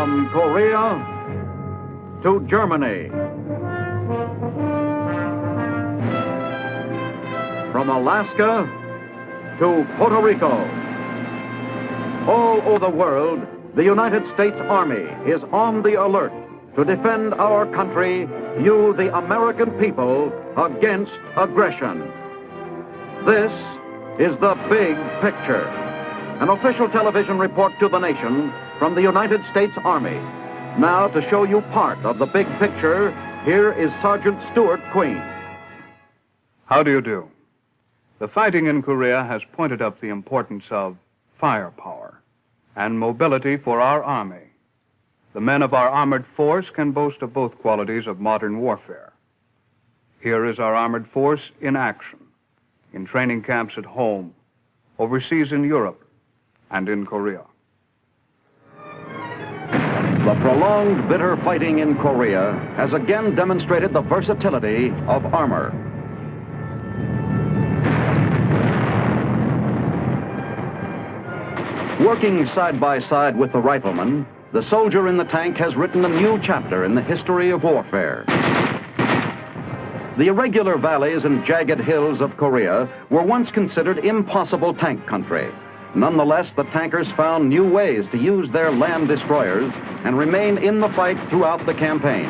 From Korea to Germany. From Alaska to Puerto Rico. All over the world, the United States Army is on the alert to defend our country, you, the American people, against aggression. This is the big picture. An official television report to the nation from the United States Army. Now, to show you part of the big picture, here is Sergeant Stuart Queen. How do you do? The fighting in Korea has pointed up the importance of firepower and mobility for our Army. The men of our armored force can boast of both qualities of modern warfare. Here is our armored force in action, in training camps at home, overseas in Europe, and in Korea. The prolonged, bitter fighting in Korea has again demonstrated the versatility of armor. Working side by side with the rifleman, the soldier in the tank has written a new chapter in the history of warfare. The irregular valleys and jagged hills of Korea were once considered impossible tank country. Nonetheless, the tankers found new ways to use their land destroyers and remain in the fight throughout the campaign.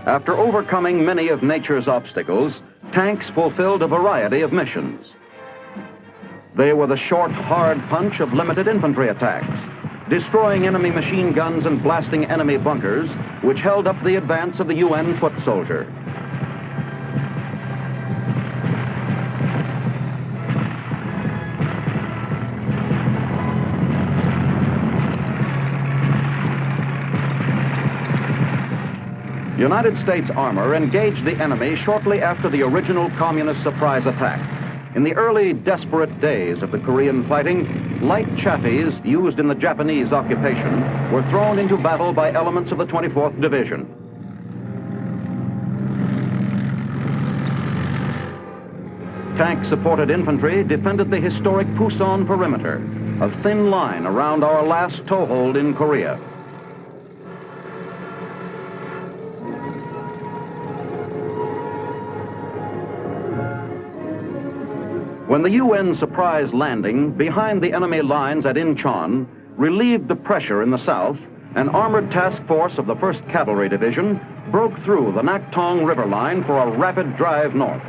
After overcoming many of nature's obstacles, tanks fulfilled a variety of missions. They were the short, hard punch of limited infantry attacks, destroying enemy machine guns and blasting enemy bunkers, which held up the advance of the UN foot soldier. United States armor engaged the enemy shortly after the original communist surprise attack. In the early, desperate days of the Korean fighting, light Chafees used in the Japanese occupation were thrown into battle by elements of the 24th Division. Tank-supported infantry defended the historic Pusan perimeter, a thin line around our last toehold in Korea. When the UN surprise landing behind the enemy lines at Incheon relieved the pressure in the south, an armored task force of the 1st Cavalry Division broke through the Naktong River line for a rapid drive north.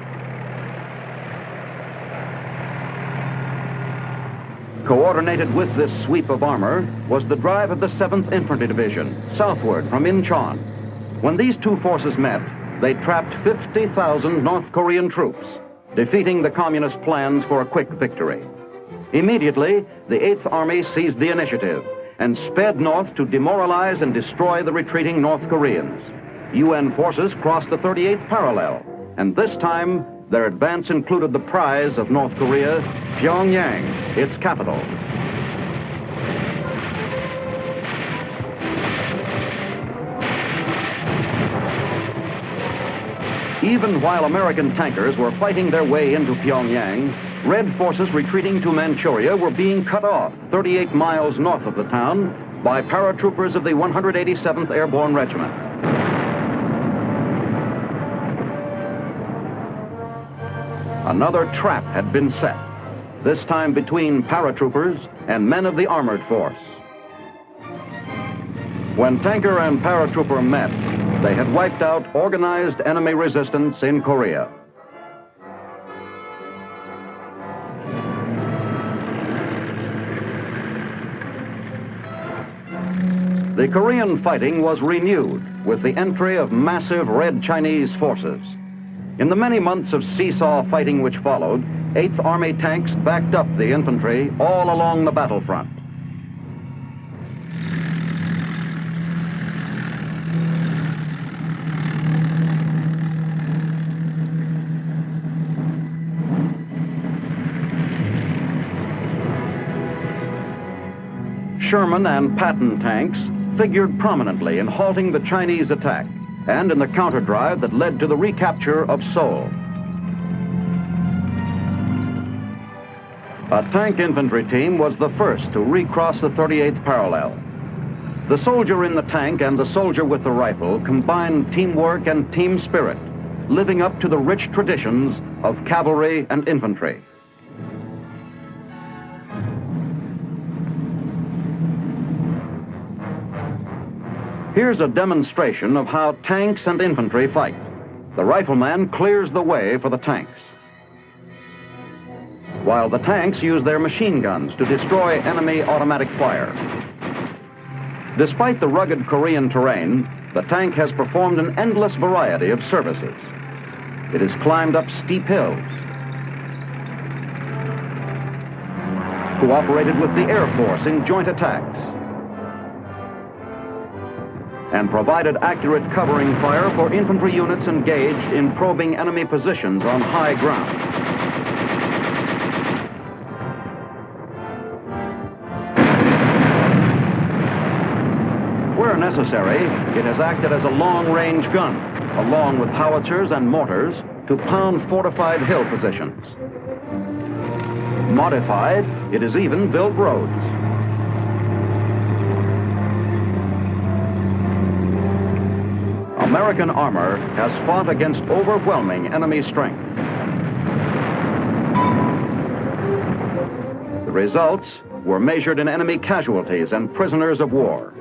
Coordinated with this sweep of armor was the drive of the 7th Infantry Division southward from Incheon. When these two forces met, they trapped 50,000 North Korean troops, defeating the communist plans for a quick victory. Immediately, the 8th Army seized the initiative and sped north to demoralize and destroy the retreating North Koreans. UN forces crossed the 38th parallel, and this time, their advance included the prize of North Korea, Pyongyang, its capital. Even while American tankers were fighting their way into Pyongyang, Red forces retreating to Manchuria were being cut off 38 miles north of the town by paratroopers of the 187th Airborne Regiment. Another trap had been set, this time between paratroopers and men of the armored force. When tanker and paratrooper met, they had wiped out organized enemy resistance in Korea. The Korean fighting was renewed with the entry of massive Red Chinese forces. In the many months of seesaw fighting which followed, 8th Army tanks backed up the infantry all along the battlefront. Sherman and Patton tanks figured prominently in halting the Chinese attack and in the counterdrive that led to the recapture of Seoul. A tank infantry team was the first to recross the 38th parallel. The soldier in the tank and the soldier with the rifle combined teamwork and team spirit, living up to the rich traditions of cavalry and infantry. Here's a demonstration of how tanks and infantry fight. The rifleman clears the way for the tanks, while the tanks use their machine guns to destroy enemy automatic fire. Despite the rugged Korean terrain, the tank has performed an endless variety of services. It has climbed up steep hills, cooperated with the Air Force in joint attacks, and provided accurate covering fire for infantry units engaged in probing enemy positions on high ground. Where necessary, it has acted as a long-range gun, along with howitzers and mortars, to pound fortified hill positions. Modified, it has even built roads. American armor has fought against overwhelming enemy strength. The results were measured in enemy casualties and prisoners of war.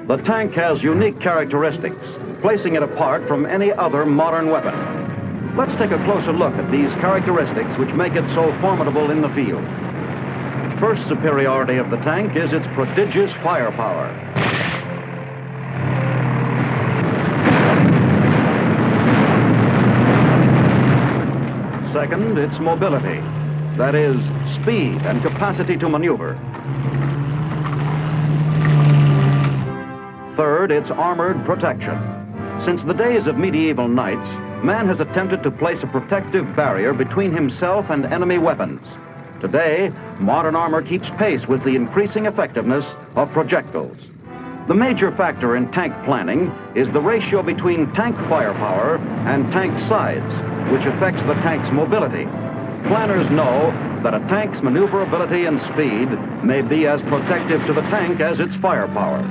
The tank has unique characteristics, placing it apart from any other modern weapon. Let's take a closer look at these characteristics which make it so formidable in the field. First superiority of the tank is its prodigious firepower. Second, its mobility, that is, speed and capacity to maneuver. Third, its armored protection. Since the days of medieval knights, man has attempted to place a protective barrier between himself and enemy weapons. Today, modern armor keeps pace with the increasing effectiveness of projectiles. The major factor in tank planning is the ratio between tank firepower and tank size, which affects the tank's mobility. Planners know that a tank's maneuverability and speed may be as protective to the tank as its firepower.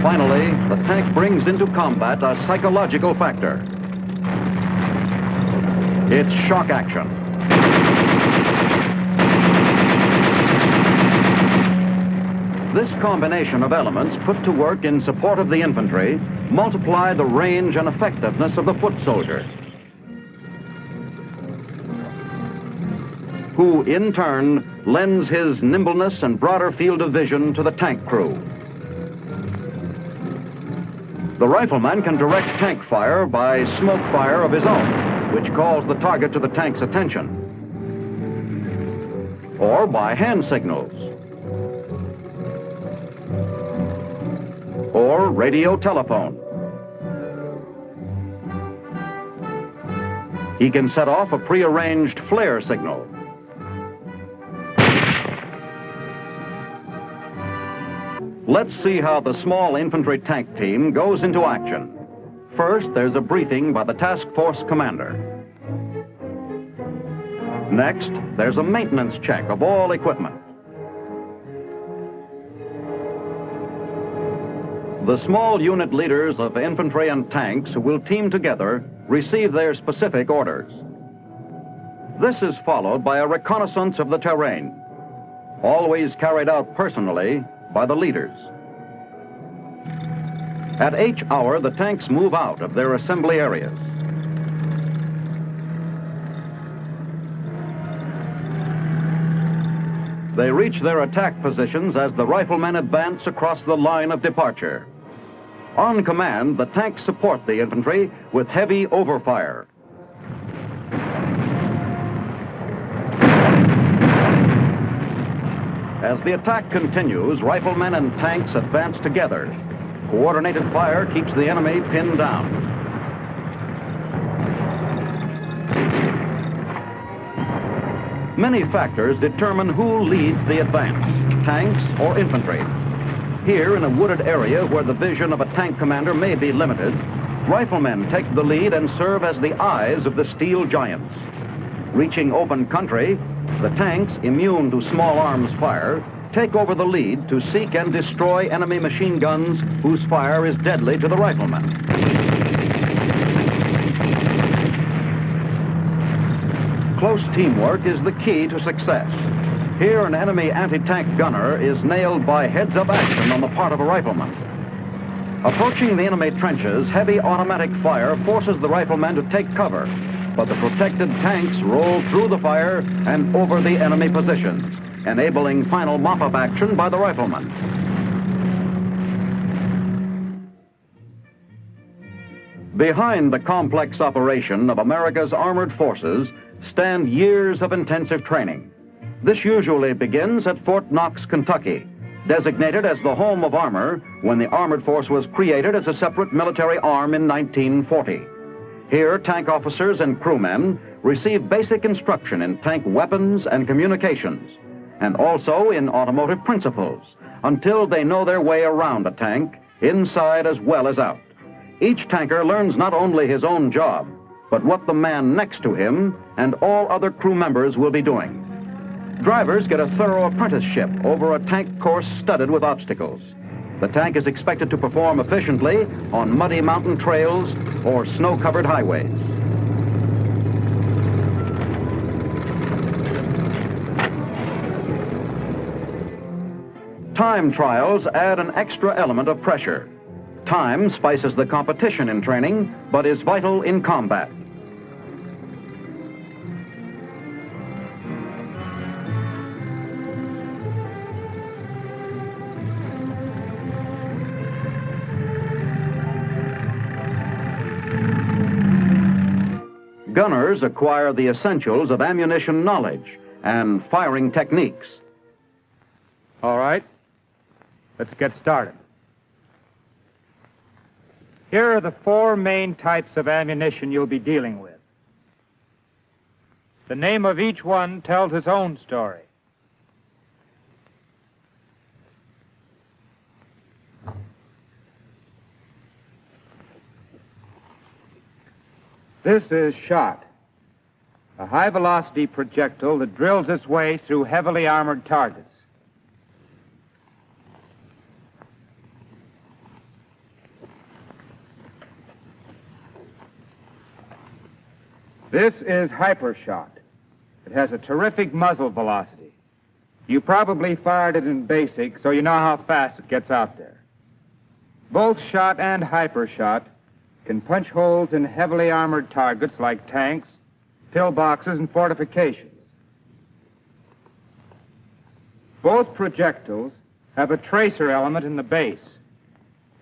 Finally, the tank brings into combat a psychological factor. Its shock action. This combination of elements put to work in support of the infantry multiply the range and effectiveness of the foot soldier, who in turn lends his nimbleness and broader field of vision to the tank crew. The rifleman can direct tank fire by smoke fire of his own, which calls the target to the tank's attention, or by hand signals, or radio telephone. He can set off a prearranged flare signal. Let's see how the small infantry tank team goes into action. First, there's a briefing by the task force commander. Next, there's a maintenance check of all equipment. The small unit leaders of infantry and tanks who will team together receive their specific orders. This is followed by a reconnaissance of the terrain, always carried out personally by the leaders. At each hour, the tanks move out of their assembly areas. They reach their attack positions as the riflemen advance across the line of departure. On command, the tanks support the infantry with heavy overfire. As the attack continues, riflemen and tanks advance together. Coordinated fire keeps the enemy pinned down. Many factors determine who leads the advance, tanks or infantry. Here, in a wooded area where the vision of a tank commander may be limited, riflemen take the lead and serve as the eyes of the steel giants. Reaching open country, the tanks, immune to small arms fire, take over the lead to seek and destroy enemy machine guns whose fire is deadly to the riflemen. Close teamwork is the key to success. Here, an enemy anti-tank gunner is nailed by heads-up action on the part of a rifleman. Approaching the enemy trenches, heavy automatic fire forces the rifleman to take cover, but the protected tanks roll through the fire and over the enemy positions, enabling final mop-up action by the rifleman. Behind the complex operation of America's armored forces stand years of intensive training. This usually begins at Fort Knox, Kentucky, designated as the home of armor when the armored force was created as a separate military arm in 1940. Here, tank officers and crewmen receive basic instruction in tank weapons and communications, and also in automotive principles, until they know their way around a tank, inside as well as out. Each tanker learns not only his own job, but what the man next to him and all other crew members will be doing. Drivers get a thorough apprenticeship over a tank course studded with obstacles. The tank is expected to perform efficiently on muddy mountain trails or snow-covered highways. Time trials add an extra element of pressure. Time spices the competition in training, but is vital in combat. Gunners acquire the essentials of ammunition knowledge and firing techniques. All right, let's get started. Here are the four main types of ammunition you'll be dealing with. The name of each one tells its own story. This is shot, a high-velocity projectile that drills its way through heavily armored targets. This is hypershot. It has a terrific muzzle velocity. You probably fired it in basic, so you know how fast it gets out there. Both shot and hypershot can punch holes in heavily armored targets like tanks, pillboxes, and fortifications. Both projectiles have a tracer element in the base.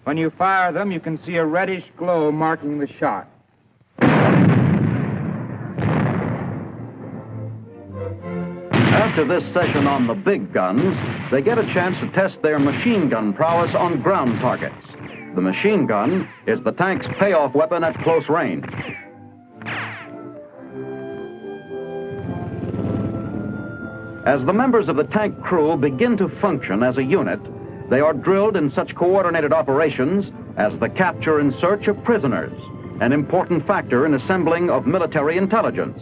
When you fire them, you can see a reddish glow marking the shot. After this session on the big guns, they get a chance to test their machine gun prowess on ground targets. The machine gun is the tank's payoff weapon at close range. As the members of the tank crew begin to function as a unit, they are drilled in such coordinated operations as the capture and search of prisoners, an important factor in assembling of military intelligence.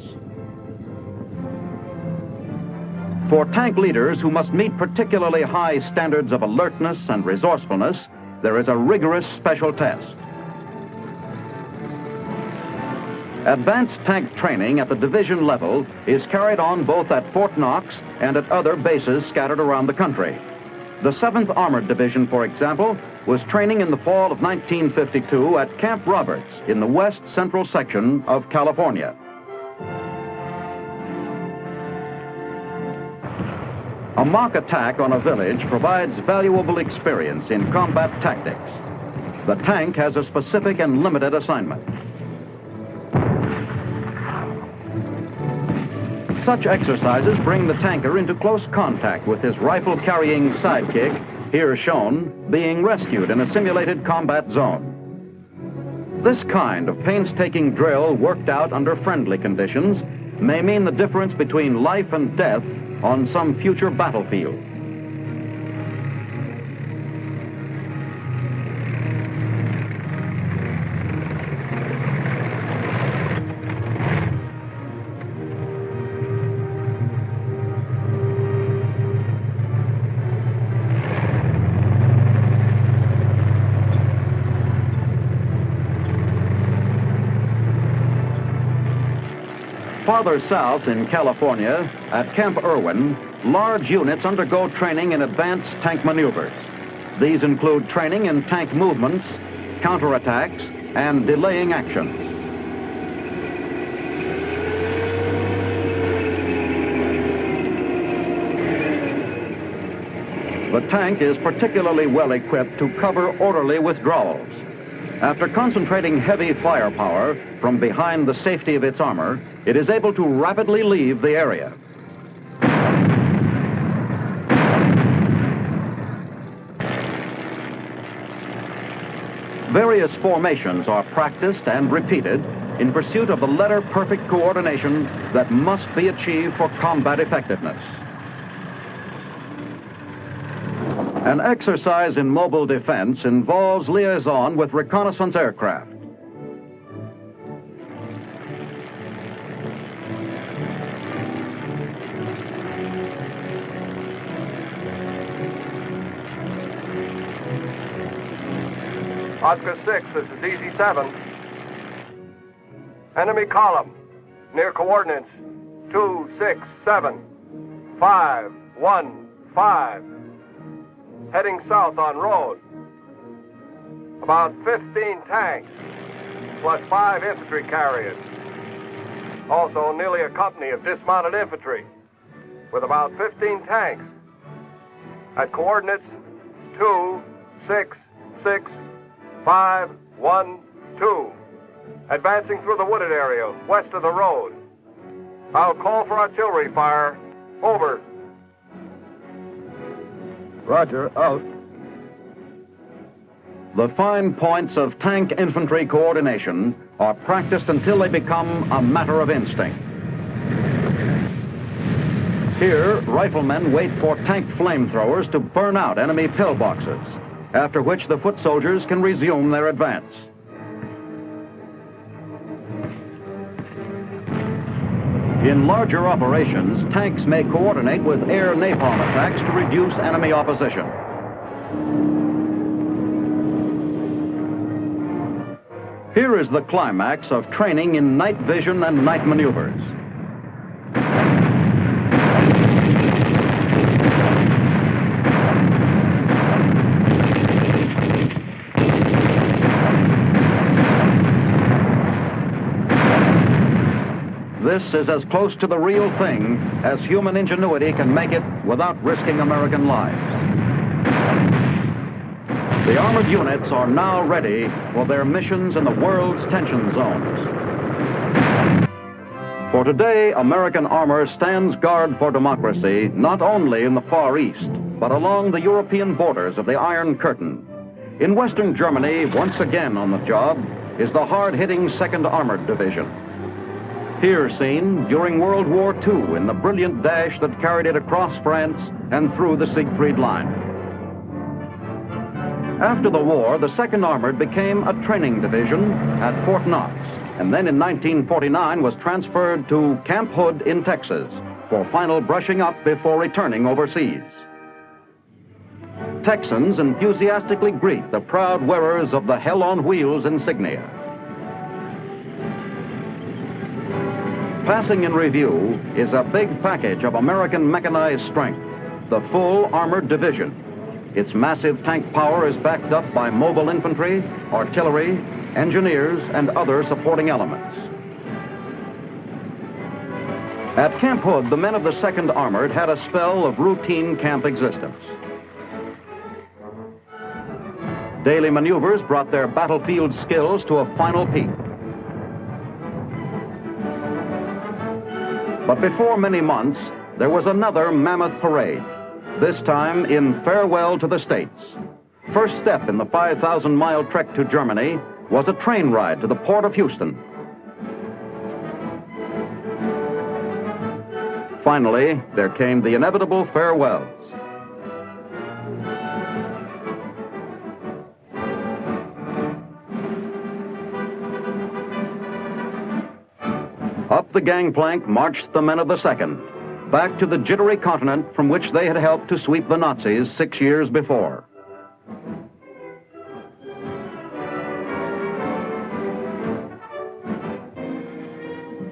For tank leaders who must meet particularly high standards of alertness and resourcefulness, there is a rigorous special test. Advanced tank training at the division level is carried on both at Fort Knox and at other bases scattered around the country. The 7th Armored Division, for example, was training in the fall of 1952 at Camp Roberts in the west central section of California. A mock attack on a village provides valuable experience in combat tactics. The tank has a specific and limited assignment. Such exercises bring the tanker into close contact with his rifle-carrying sidekick, here shown, being rescued in a simulated combat zone. This kind of painstaking drill worked out under friendly conditions may mean the difference between life and death on some future battlefield. Farther south in California, at Camp Irwin, large units undergo training in advanced tank maneuvers. These include training in tank movements, counterattacks, and delaying actions. The tank is particularly well equipped to cover orderly withdrawals. After concentrating heavy firepower from behind the safety of its armor, it is able to rapidly leave the area. Various formations are practiced and repeated in pursuit of the letter-perfect coordination that must be achieved for combat effectiveness. An exercise in mobile defense involves liaison with reconnaissance aircraft. Oscar 6, this is EZ7. Enemy column, near coordinates 267 515. Heading south on road. About 15 tanks, plus 5 infantry carriers. Also nearly a company of dismounted infantry, with about 15 tanks. At coordinates 266-512. Advancing through the wooded area west of the road. I'll call for artillery fire. Over. Roger, out. The fine points of tank infantry coordination are practiced until they become a matter of instinct. Here, riflemen wait for tank flamethrowers to burn out enemy pillboxes, after which the foot soldiers can resume their advance. In larger operations, tanks may coordinate with air napalm attacks to reduce enemy opposition. Here is the climax of training in night vision and night maneuvers. This is as close to the real thing as human ingenuity can make it without risking American lives. The armored units are now ready for their missions in the world's tension zones. For today, American armor stands guard for democracy not only in the Far East, but along the European borders of the Iron Curtain. In Western Germany, once again on the job, is the hard-hitting 2nd Armored Division. Here seen during World War II in the brilliant dash that carried it across France and through the Siegfried Line. After the war, the 2nd Armored became a training division at Fort Knox, and then in 1949 was transferred to Camp Hood in Texas for final brushing up before returning overseas. Texans enthusiastically greet the proud wearers of the Hell on Wheels insignia. Passing in review is a big package of American mechanized strength, the full armored division. Its massive tank power is backed up by mobile infantry, artillery, engineers, and other supporting elements. At Camp Hood, the men of the 2nd Armored had a spell of routine camp existence. Daily maneuvers brought their battlefield skills to a final peak. But before many months, there was another mammoth parade, this time in Farewell to the States. First step in the 5,000-mile trek to Germany was a train ride to the port of Houston. Finally, there came the inevitable farewells. Up the gangplank marched the men of the 2nd, back to the jittery continent from which they had helped to sweep the Nazis 6 years before.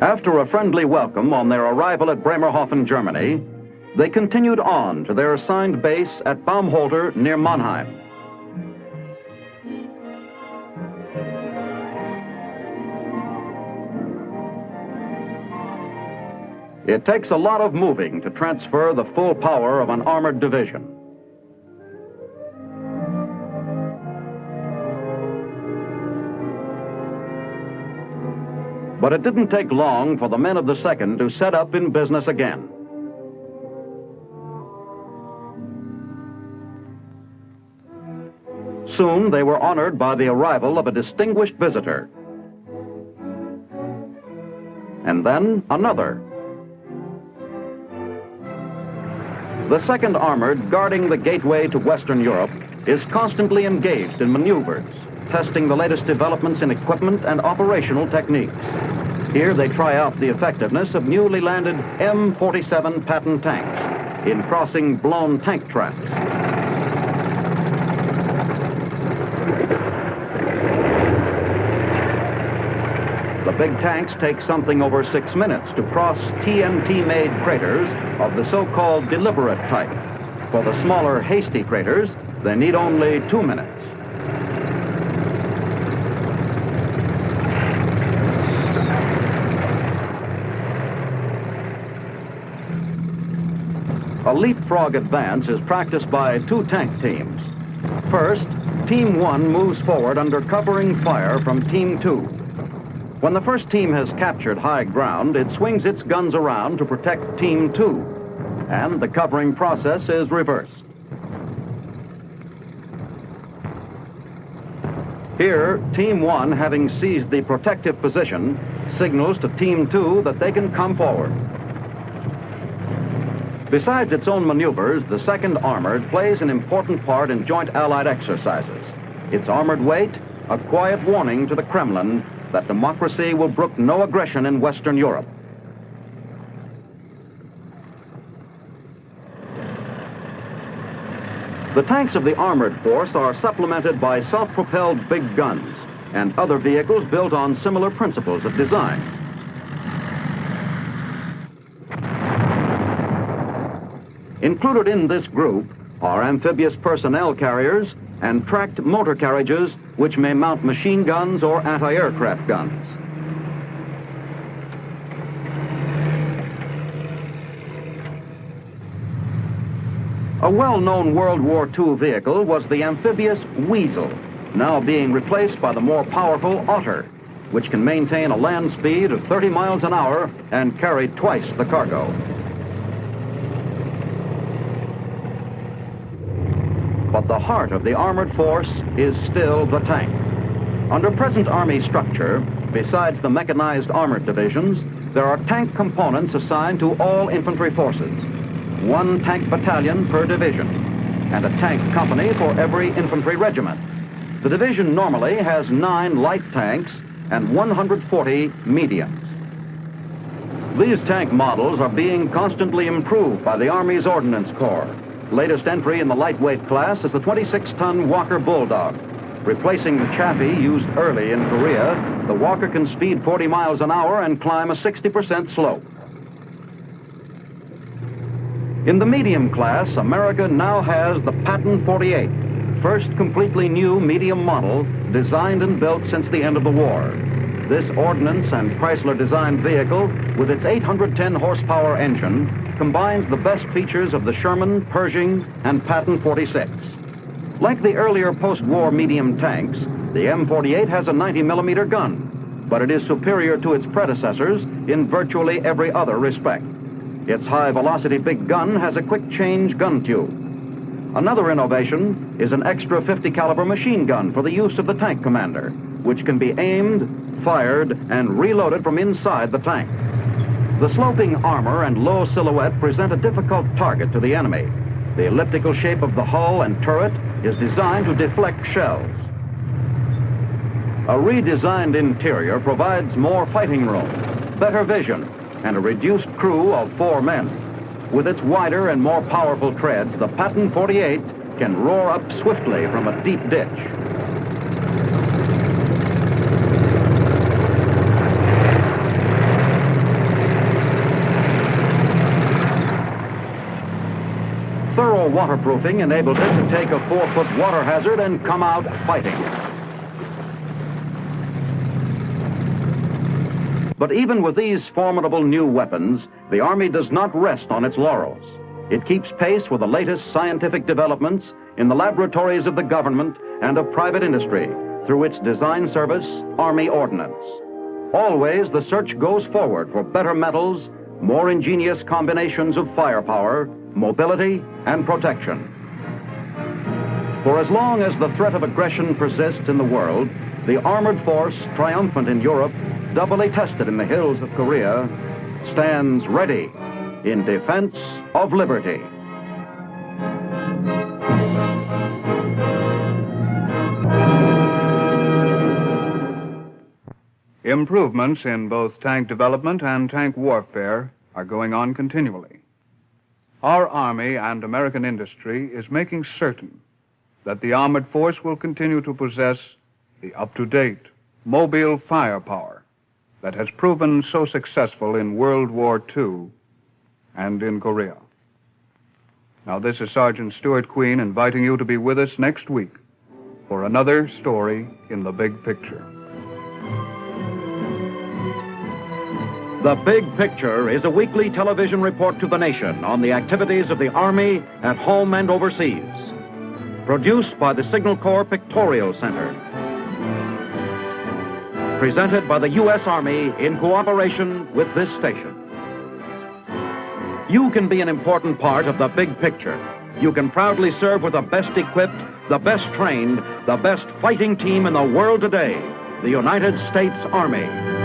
After a friendly welcome on their arrival at Bremerhaven, Germany, they continued on to their assigned base at Baumholder near Mannheim. It takes a lot of moving to transfer the full power of an armored division. But it didn't take long for the men of the 2nd to set up in business again. Soon they were honored by the arrival of a distinguished visitor. And then another. The 2nd Armored, guarding the gateway to Western Europe, is constantly engaged in maneuvers, testing the latest developments in equipment and operational techniques. Here they try out the effectiveness of newly landed M47 Patton tanks in crossing blown tank tracks. The big tanks take something over 6 minutes to cross TNT-made craters of the so-called deliberate type. For the smaller, hasty craters, they need only 2 minutes. A leapfrog advance is practiced by 2 tank teams. First, Team 1 moves forward under covering fire from Team 2. When the first team has captured high ground, it swings its guns around to protect Team 2, and the covering process is reversed. Here, Team 1, having seized the protective position, signals to Team 2 that they can come forward. Besides its own maneuvers, the 2nd Armored plays an important part in joint Allied exercises. Its armored weight, a quiet warning to the Kremlin that democracy will brook no aggression in Western Europe. The tanks of the armored force are supplemented by self-propelled big guns and other vehicles built on similar principles of design. Included in this group are amphibious personnel carriers and tracked motor carriages which may mount machine guns or anti-aircraft guns. A well-known World War II vehicle was the amphibious Weasel, now being replaced by the more powerful Otter, which can maintain a land speed of 30 miles an hour and carry twice the cargo. But the heart of the armored force is still the tank. Under present Army structure, besides the mechanized armored divisions, there are tank components assigned to all infantry forces. 1 tank battalion per division, and a tank company for every infantry regiment. The division normally has 9 light tanks and 140 mediums. These tank models are being constantly improved by the Army's Ordnance Corps. Latest entry in the lightweight class is the 26-ton Walker Bulldog. Replacing the Chaffee used early in Korea, the Walker can speed 40 miles an hour and climb a 60% slope. In the medium class, America now has the Patton 48, first completely new medium model designed and built since the end of the war. This Ordnance and Chrysler-designed vehicle, with its 810 horsepower engine, combines the best features of the Sherman, Pershing, and Patton 46. Like the earlier post-war medium tanks, the M48 has a 90-millimeter gun, but it is superior to its predecessors in virtually every other respect. Its high-velocity big gun has a quick-change gun tube. Another innovation is an extra 50-caliber machine gun for the use of the tank commander, which can be aimed, fired, and reloaded from inside the tank. The sloping armor and low silhouette present a difficult target to the enemy. The elliptical shape of the hull and turret is designed to deflect shells. A redesigned interior provides more fighting room, better vision, and a reduced crew of 4 men. With its wider and more powerful treads, the Patton 48 can roar up swiftly from a deep ditch. waterproofing enables it to take a 4-foot water hazard and come out fighting. But even with these formidable new weapons, the Army does not rest on its laurels. It keeps pace with the latest scientific developments in the laboratories of the government and of private industry through its design service, Army Ordnance. Always the search goes forward for better metals, more ingenious combinations of firepower, mobility, and protection. For as long as the threat of aggression persists in the world, the armored force, triumphant in Europe, doubly tested in the hills of Korea, stands ready in defense of liberty. Improvements in both tank development and tank warfare are going on continually. Our Army and American industry is making certain that the armored force will continue to possess the up-to-date, mobile firepower that has proven so successful in World War II and in Korea. Now, this is Sergeant Stuart Queen inviting you to be with us next week for another story in the big picture. The Big Picture is a weekly television report to the nation on the activities of the Army at home and overseas. Produced by the Signal Corps Pictorial Center. Presented by the U.S. Army in cooperation with this station. You can be an important part of the big picture. You can proudly serve with the best equipped, the best trained, the best fighting team in the world today, the United States Army.